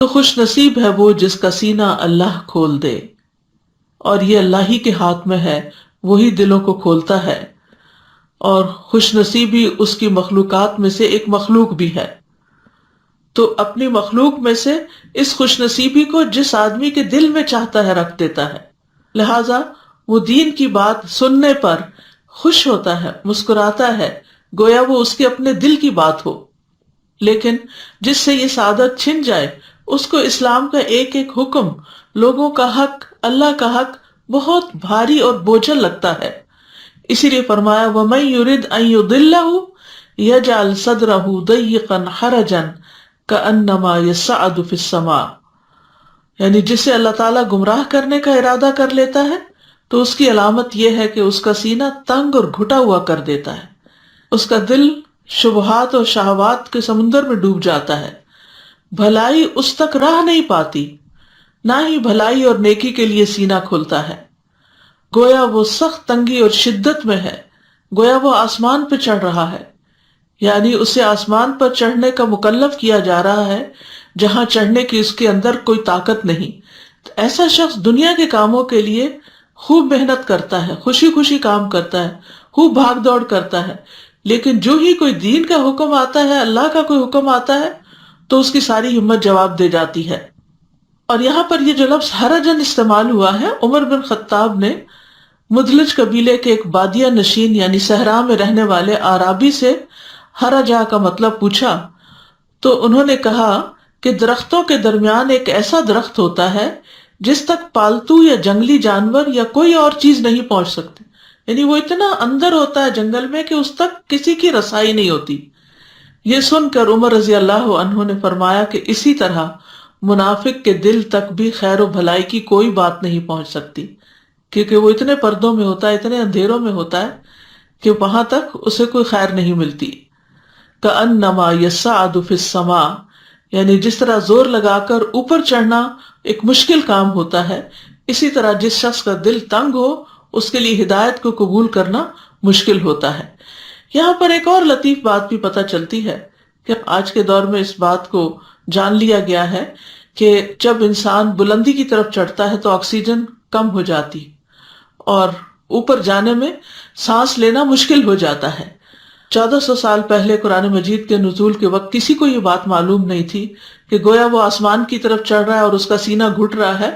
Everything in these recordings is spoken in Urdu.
تو خوش نصیب ہے وہ جس کا سینہ اللہ کھول دے، اور یہ اللہ ہی کے ہاتھ میں ہے، وہی دلوں کو کھولتا ہے، اور خوش نصیبی اس کی مخلوقات میں سے ایک مخلوق بھی ہے۔ تو اپنی مخلوق میں سے اس خوش نصیبی کو جس آدمی کے دل میں چاہتا ہے رکھ دیتا ہے، لہذا وہ دین کی بات سننے پر خوش ہوتا ہے، مسکراتا ہے، گویا وہ اس کے اپنے دل کی بات ہو۔ لیکن جس سے یہ سعادت چھن جائے، اس کو اسلام کا ایک ایک حکم، لوگوں کا حق، اللہ کا حق بہت بھاری اور بوجھل لگتا ہے۔ اسی لیے فرمایا وَمَن يُرِدْ أَن يُضِلَّهُ يَجْعَلْ صَدْرَهُ ضَيِّقًا حَرَجًا كَأَنَّمَا يَصَّعَّدُ فِي السَّمَاءِ، یعنی جسے اللہ تعالیٰ گمراہ کرنے کا ارادہ کر لیتا ہے تو اس کی علامت یہ ہے کہ اس کا سینہ تنگ اور گھٹا ہوا کر دیتا ہے، اس کا دل شبہات اور شہوات کے سمندر میں ڈوب جاتا ہے، بھلائی اس تک راہ نہیں پاتی، نہ ہی بھلائی اور نیکی کے لیے سینہ کھلتا ہے، گویا وہ سخت تنگی اور شدت میں ہے، گویا وہ آسمان پہ چڑھ رہا ہے، یعنی اسے آسمان پر چڑھنے کا مکلف کیا جا رہا ہے جہاں چڑھنے کی اس کے اندر کوئی طاقت نہیں۔ تو ایسا شخص دنیا کے کاموں کے لیے خوب محنت کرتا ہے، خوشی خوشی کام کرتا ہے، خوب بھاگ دوڑ کرتا ہے، لیکن جو ہی کوئی دین کا حکم آتا ہے، اللہ کا کوئی حکم آتا ہے، تو اس کی ساری ہمت جواب دے جاتی ہے۔ اور یہاں پر یہ جو لفظ حرجن استعمال ہوا ہے، عمر بن خطاب نے مدلج قبیلے کے ایک بادیہ نشین یعنی صحرا میں رہنے والے اعرابی سے حرجہ کا مطلب پوچھا، تو انہوں نے کہا کہ درختوں کے درمیان ایک ایسا درخت ہوتا ہے جس تک پالتو یا جنگلی جانور یا کوئی اور چیز نہیں پہنچ سکتی، یعنی وہ اتنا اندر ہوتا ہے جنگل میں کہ اس تک کسی کی رسائی نہیں ہوتی۔ یہ سن کر عمر رضی اللہ عنہ نے فرمایا کہ اسی طرح منافق کے دل تک بھی خیر و بھلائی کی کوئی بات نہیں پہنچ سکتی، کیونکہ وہ اتنے پردوں میں ہوتا ہے، اتنے اندھیروں میں ہوتا ہے کہ وہاں تک اسے کوئی خیر نہیں ملتی۔ کأنما یصعد فی السماء، یعنی جس طرح زور لگا کر اوپر چڑھنا ایک مشکل کام ہوتا ہے، اسی طرح جس شخص کا دل تنگ ہو اس کے لیے ہدایت کو قبول کرنا مشکل ہوتا ہے۔ یہاں پر ایک اور لطیف بات بھی پتہ چلتی ہے کہ آج کے دور میں اس بات کو جان لیا گیا ہے کہ جب انسان بلندی کی طرف چڑھتا ہے تو آکسیجن کم ہو جاتی اور اوپر جانے میں سانس لینا مشکل ہو جاتا ہے۔ 1400 سال پہلے قرآن مجید کے نزول کے وقت کسی کو یہ بات معلوم نہیں تھی کہ گویا وہ آسمان کی طرف چڑھ رہا ہے اور اس کا سینہ گھٹ رہا ہے،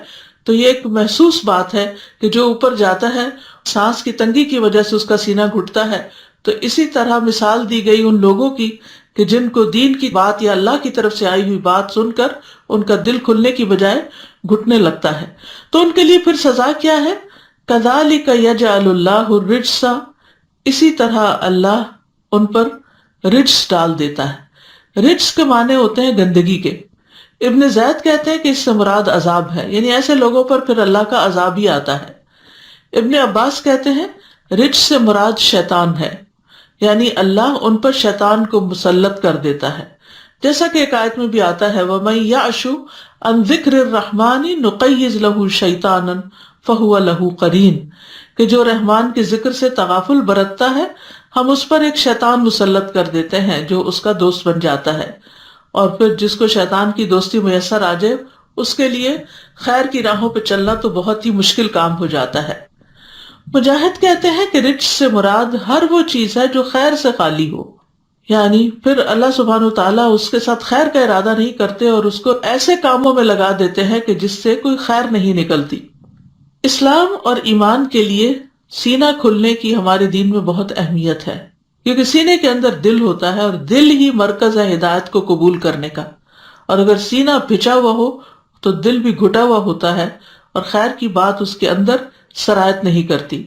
تو یہ ایک محسوس بات ہے کہ جو اوپر جاتا ہے سانس کی تنگی کی وجہ سے اس کا سینہ گھٹتا ہے۔ تو اسی طرح مثال دی گئی ان لوگوں کی کہ جن کو دین کی بات یا اللہ کی طرف سے آئی ہوئی بات سن کر ان کا دل کھلنے کی بجائے گھٹنے لگتا ہے، تو ان کے لیے پھر سزا کیا ہے؟ کذالک یجعل اللہ الرجس، اسی طرح اللہ ان پر رجس ڈال دیتا ہے۔ رجس کے معنی ہوتے ہیں گندگی کے۔ ابن زید کہتے ہیں کہ اس سے مراد عذاب ہے، یعنی ایسے لوگوں پر پھر اللہ کا عذاب ہی آتا ہے۔ ابن عباس کہتے ہیں رجس سے مراد شیطان ہے، یعنی اللہ ان پر شیطان کو مسلط کر دیتا ہے، جیسا کہ ایک آیت میں بھی آتا ہے وَمَن يَعْشُ عَن ذِكْرِ الرَّحْمَنِ نُقَيِّضْ لَهُ شَيْطَانًا فَهُوَ لَهُ قَرِينٌ، کہ جو رحمان کے ذکر سے تغافل برتتا ہے ہم اس پر ایک شیطان مسلط کر دیتے ہیں جو اس کا دوست بن جاتا ہے، اور پھر جس کو شیطان کی دوستی میسر آ جائے اس کے لیے خیر کی راہوں پہ چلنا تو بہت ہی مشکل کام ہو جاتا ہے۔ مجاہد کہتے ہیں کہ رجس سے مراد ہر وہ چیز ہے جو خیر سے خالی ہو، یعنی پھر اللہ سبحانہ و تعالیٰ اس کے ساتھ خیر کا ارادہ نہیں کرتے اور اس کو ایسے کاموں میں لگا دیتے ہیں کہ جس سے کوئی خیر نہیں نکلتی۔ اسلام اور ایمان کے لیے سینہ کھلنے کی ہمارے دین میں بہت اہمیت ہے، کیونکہ سینے کے اندر دل ہوتا ہے اور دل ہی مرکز ہے ہدایت کو قبول کرنے کا، اور اگر سینہ بھچا ہوا ہو تو دل بھی گھٹا ہوا ہوتا ہے اور خیر کی بات اس کے اندر سرایت نہیں کرتی۔